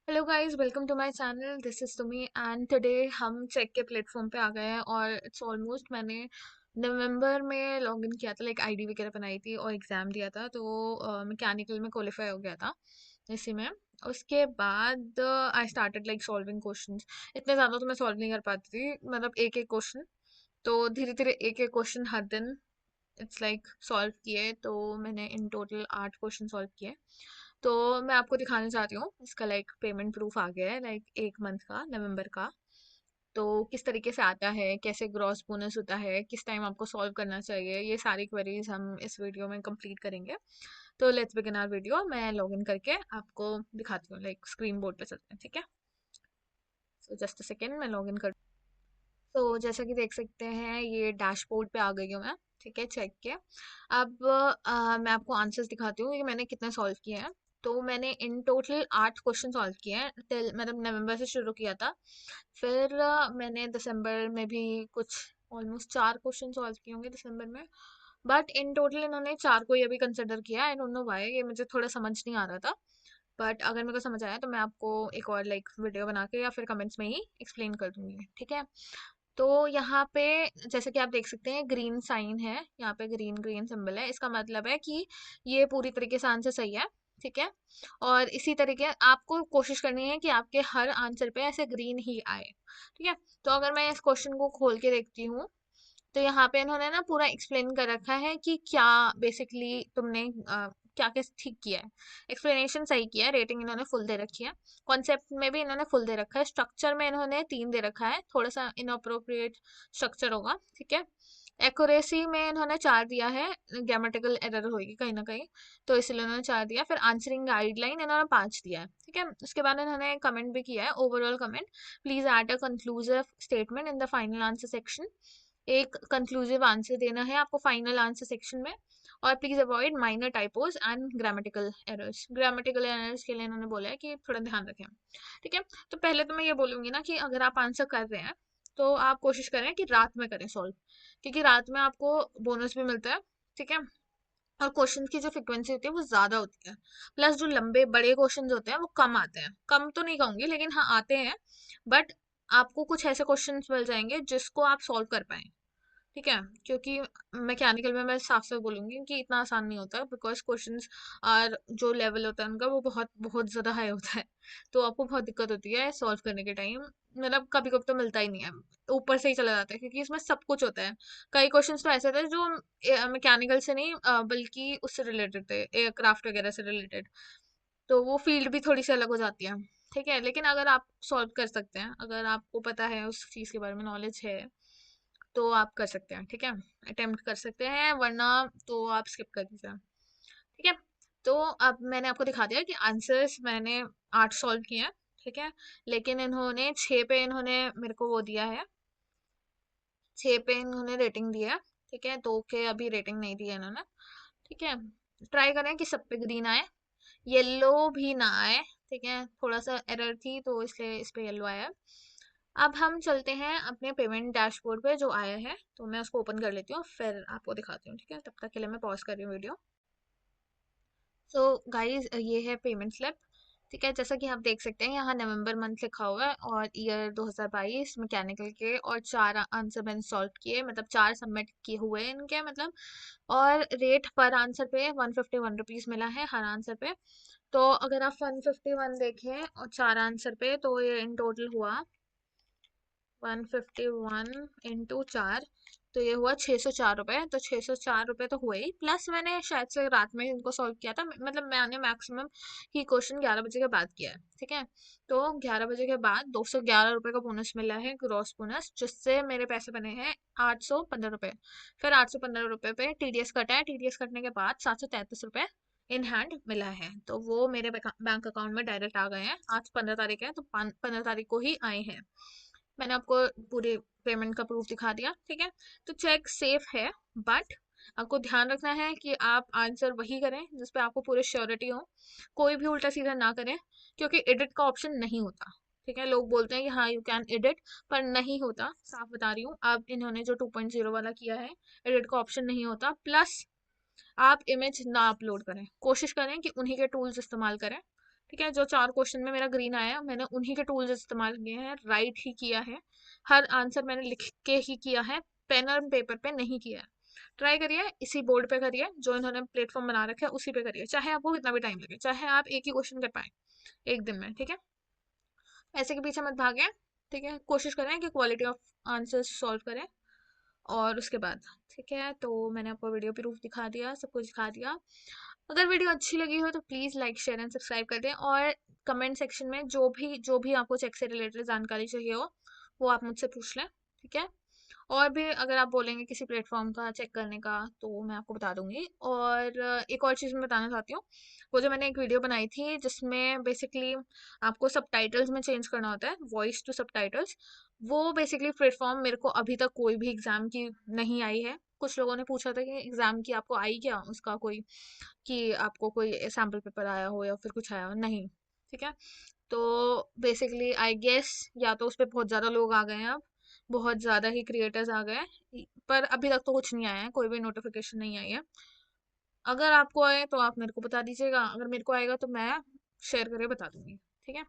Hello guys, welcome to my channel. This is Tumi and today हम check के platform पे आ गए हैं और इट्स ऑलमोस्ट मैंने नवंबर में लॉगिन किया था, लाइक आईडी वगैरह बनाई थी और एग्ज़ाम दिया था, तो मैकेनिकल में क्वालिफाई हो गया था इसी में। उसके बाद I started like solving questions. इतने ज़्यादा तो मैं सॉल्व नहीं कर पाती थी, मतलब एक एक क्वेश्चन। तो धीरे धीरे एक एक क्वेश्चन हर दिन इट्स लाइक सॉल्व किए, तो मैंने इन टोटल 8 क्वेश्चन सॉल्व किए। तो मैं आपको दिखाना चाहती हूँ, इसका लाइक पेमेंट प्रूफ आ गया है, लाइक एक मंथ का, नवंबर का। तो किस तरीके से आता है, कैसे ग्रॉस बोनस होता है, किस टाइम आपको सॉल्व करना चाहिए, ये सारी क्वेरीज हम इस वीडियो में कंप्लीट करेंगे। तो लेट्स बिगिन आवर वीडियो। मैं लॉगिन करके आपको दिखाती हूँ, लाइक स्क्रीन बोर्ड पे चलते हैं, ठीक है। सो जस्ट अ सेकेंड, मैं लॉगिन कर। तो जैसा कि देख सकते हैं, ये डैशबोर्ड पे आ गई हूँ मैं, ठीक है, चेक के। अब मैं आपको आंसर्स दिखाती हूँ कि मैंने कितने सॉल्व किए हैं। तो मैंने इन टोटल 8 क्वेश्चन सॉल्व किए हैं, टिल मतलब नवंबर से शुरू किया था। फिर मैंने दिसंबर में भी कुछ ऑलमोस्ट 4 क्वेश्चन सॉल्व किए होंगे दिसंबर में। बट इन टोटल इन्होंने 4 को ये भी कंसिडर किया। आई डोंट नो व्हाई, ये मुझे थोड़ा समझ नहीं आ रहा था। बट अगर मेरे को समझ आया तो मैं आपको एक और लाइक वीडियो बना के या फिर कमेंट्स में ही एक्सप्लेन कर दूंगी, ठीक है। तो यहाँ पे जैसे कि आप देख सकते हैं, ग्रीन साइन है, यहाँ पे ग्रीन ग्रीन सिंबल है, इसका मतलब है कि ये पूरी तरीके से आंसर सही है, ठीक है। और इसी तरीके आपको कोशिश करनी है कि आपके हर आंसर पे ऐसे ग्रीन ही आए, ठीक है। तो अगर मैं इस क्वेश्चन को खोल के देखती हूँ, तो यहाँ पे इन्होंने ना पूरा एक्सप्लेन कर रखा है कि क्या बेसिकली तुमने क्या क्या ठीक किया है। एक्सप्लेनेशन सही किया है, रेटिंग इन्होंने फुल दे रखी है। कॉन्सेप्ट में भी इन्होंने फुल दे रखा है, स्ट्रक्चर में इन्होंने 3 दे रखा है, थोड़ा सा इनअप्रोप्रिएट स्ट्रक्चर होगा, ठीक है। एक्यूरेसी में इन्होंने 4 दिया है, ग्रामेटिकल एरर होगी कहीं ना कहीं, तो इसलिए उन्होंने 4 दिया। फिर आंसरिंग गाइडलाइन इन्होंने 5 दिया है, ठीक है। उसके बाद इन्होंने कमेंट भी किया है, overall comment. Please add a conclusive statement in the final answer section. एक कंक्लूसिव आंसर देना है आपको फाइनल आंसर सेक्शन में। और please avoid minor typos and grammatical errors. Grammatical errors के लिए इन्होंने बोला है कि थोड़ा ध्यान रखें, ठीक है। तो पहले तो मैं ये बोलूंगी ना कि अगर आप आंसर कर रहे हैं, तो आप कोशिश करें कि रात में करें सॉल्व, क्योंकि रात में आपको बोनस भी मिलता है, ठीक है। और क्वेश्चन की जो फ्रिक्वेंसी होती है वो ज्यादा होती है। प्लस जो लंबे बड़े क्वेश्चंस होते हैं वो कम आते हैं, कम तो नहीं कहूंगी लेकिन हाँ आते हैं। बट आपको कुछ ऐसे क्वेश्चंस मिल जाएंगे जिसको आप सॉल्व कर पाए, ठीक है। क्योंकि मैकेनिकल में मैं साफ साफ बोलूंगी कि इतना आसान नहीं होता, बिकॉज क्वेश्चंस और जो लेवल होता है उनका वो बहुत बहुत ज़्यादा हाई होता है। तो आपको बहुत दिक्कत होती है सॉल्व करने के टाइम, मतलब कभी कभी तो मिलता ही नहीं है, ऊपर से ही चला जाता है, क्योंकि इसमें सब कुछ होता है। कई क्वेश्चंस तो ऐसे थे जो मैकेनिकल से नहीं बल्कि उससे रिलेटेड थे, एयरक्राफ्ट वगैरह से रिलेटेड। तो वो फील्ड भी थोड़ी सी अलग हो जाती है, ठीक है। लेकिन अगर आप सॉल्व कर सकते हैं, अगर आपको पता है, उस चीज़ के बारे में नॉलेज है, तो आप कर सकते हैं, ठीक है। अटेम्प्ट कर सकते हैं, वरना तो आप स्किप कर दीजिए, ठीक है। तो अब मैंने आपको दिखा दिया कि आंसर्स मैंने 8 सॉल्व किए हैं, ठीक है। लेकिन इन्होंने 6 पे इन्होंने मेरे को वो दिया है, 6 पे इन्होंने रेटिंग दिया है, ठीक है। 2 के अभी रेटिंग नहीं दी है इन्होंने, ठीक है। ट्राई करें कि सब पे ग्रीन आए, येलो भी ना आए, ठीक है। थोड़ा सा एरर थी तो इसलिए इस पे येलो आया है। अब हम चलते हैं अपने पेमेंट डैशबोर्ड पे जो आया है, तो मैं उसको ओपन कर लेती हूँ, फिर आपको दिखाती हूँ, ठीक है। तब तक के लिए मैं पॉज कर रही हूँ वीडियो। सो गाइस, ये है पेमेंट स्लिप, ठीक है। जैसा कि आप देख सकते हैं, यहाँ नवंबर मंथ लिखा हुआ है और ईयर 2022 मैकेनिकल के, और 4 आंसर मैंने सॉल्व किए, मतलब 4 सबमिट किए हुए हैं इनके, मतलब। और रेट पर आंसर पे 151 रुपीज़ मिला है हर आंसर पे। तो अगर आप 151 देखें और 4 आंसर पे, तो ये इन टोटल हुआ 151 × 4, तो ये हुआ 604 रुपये। तो 604 रुपये तो हुए ही, प्लस मैंने शायद से रात में इनको सॉल्व किया था, मतलब मैंने मैक्सिमम ही क्वेश्चन 11 बजे के बाद किया है, ठीक है। तो 11 बजे के बाद 211 रुपये का बोनस मिला है, ग्रॉस बोनस, जिससे मेरे पैसे बने हैं 815 रुपये। फिर 815 रुपये पे टीडीएस कटा है, टीडीएस कटने के बाद 733 रुपये इन हैंड मिला है, तो वो मेरे बैंक अकाउंट में डायरेक्ट आ गए हैं। आज 15 तारीख है, तो 15 तारीख को ही आए हैं। मैंने आपको पूरे पेमेंट का प्रूफ दिखा दिया, ठीक है। तो चेक सेफ है, बट आपको ध्यान रखना है कि आप आंसर वही करें जिस पे आपको पूरी श्योरिटी हो। कोई भी उल्टा सीधा ना करें, क्योंकि एडिट का ऑप्शन नहीं होता, ठीक है। लोग बोलते हैं कि हाँ यू कैन एडिट, पर नहीं होता, साफ बता रही हूँ। अब इन्होंने जो 2.0 वाला किया है, एडिट का ऑप्शन नहीं होता। प्लस आप इमेज ना अपलोड करें, कोशिश करें कि उन्हीं के टूल्स इस्तेमाल करें, ठीक है, जो 4 क्वेश्चन में मेरा ग्रीन आया मैंने उन्हीं के टूल्स इस्तेमाल किए हैं, राइट ही किया है, हर आंसर मैंने लिख के ही किया है, पेन और पेपर पे नहीं किया है। ट्राई करिए, इसी बोर्ड पे करिए, जो इन्होंने प्लेटफॉर्म बना रखा है उसी पे करिए, चाहे आपको कितना भी टाइम लगे, चाहे आप एक ही क्वेश्चन कर पाए एक दिन में। ठीक है, ऐसे के पीछे मत भागें। ठीक है, कोशिश करें कि क्वालिटी ऑफ आंसर्स सॉल्व करें। और उसके बाद ठीक है, तो मैंने आपको वीडियो प्रूफ दिखा दिया, सब कुछ दिखा दिया। अगर वीडियो अच्छी लगी हो तो please like share and subscribe कर दें, और कमेंट सेक्शन में जो भी आपको चेक से रिलेटेड जानकारी चाहिए हो वो आप मुझसे पूछ लें। ठीक है, और भी अगर आप बोलेंगे किसी प्लेटफॉर्म का चेक करने का तो मैं आपको बता दूंगी। और एक और चीज़ मैं बताना चाहती हूँ, वो जो मैंने एक वीडियो बनाई थी जिसमें बेसिकली आपको सबटाइटल्स में चेंज करना होता है, वॉइस टू सबटाइटल्स, वो बेसिकली प्लेटफॉर्म मेरे को अभी तक कोई भी एग्ज़ाम की नहीं आई है। कुछ लोगों ने पूछा था कि एग्ज़ाम की आपको आई क्या, उसका कोई, कि आपको कोई सैम्पल पेपर आया हो या फिर कुछ आया हो, नहीं। ठीक है, तो बेसिकली आई गेस या तो उस पर बहुत ज़्यादा लोग आ गए हैं अब, बहुत ज़्यादा ही क्रिएटर्स आ गए हैं, पर अभी तक तो कुछ नहीं आया है, कोई भी नोटिफिकेशन नहीं आई है। अगर आपको आए तो आप मेरे को बता दीजिएगा, अगर मेरे को आएगा तो मैं शेयर करके बता दूंगी। ठीक है,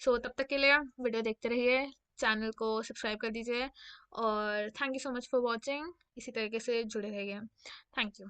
सो तब तक के लिए वीडियो देखते रहिए, चैनल को सब्सक्राइब कर दीजिए, और thank you so much for watching, इसी तरीके से जुड़े रहिए। Thank you.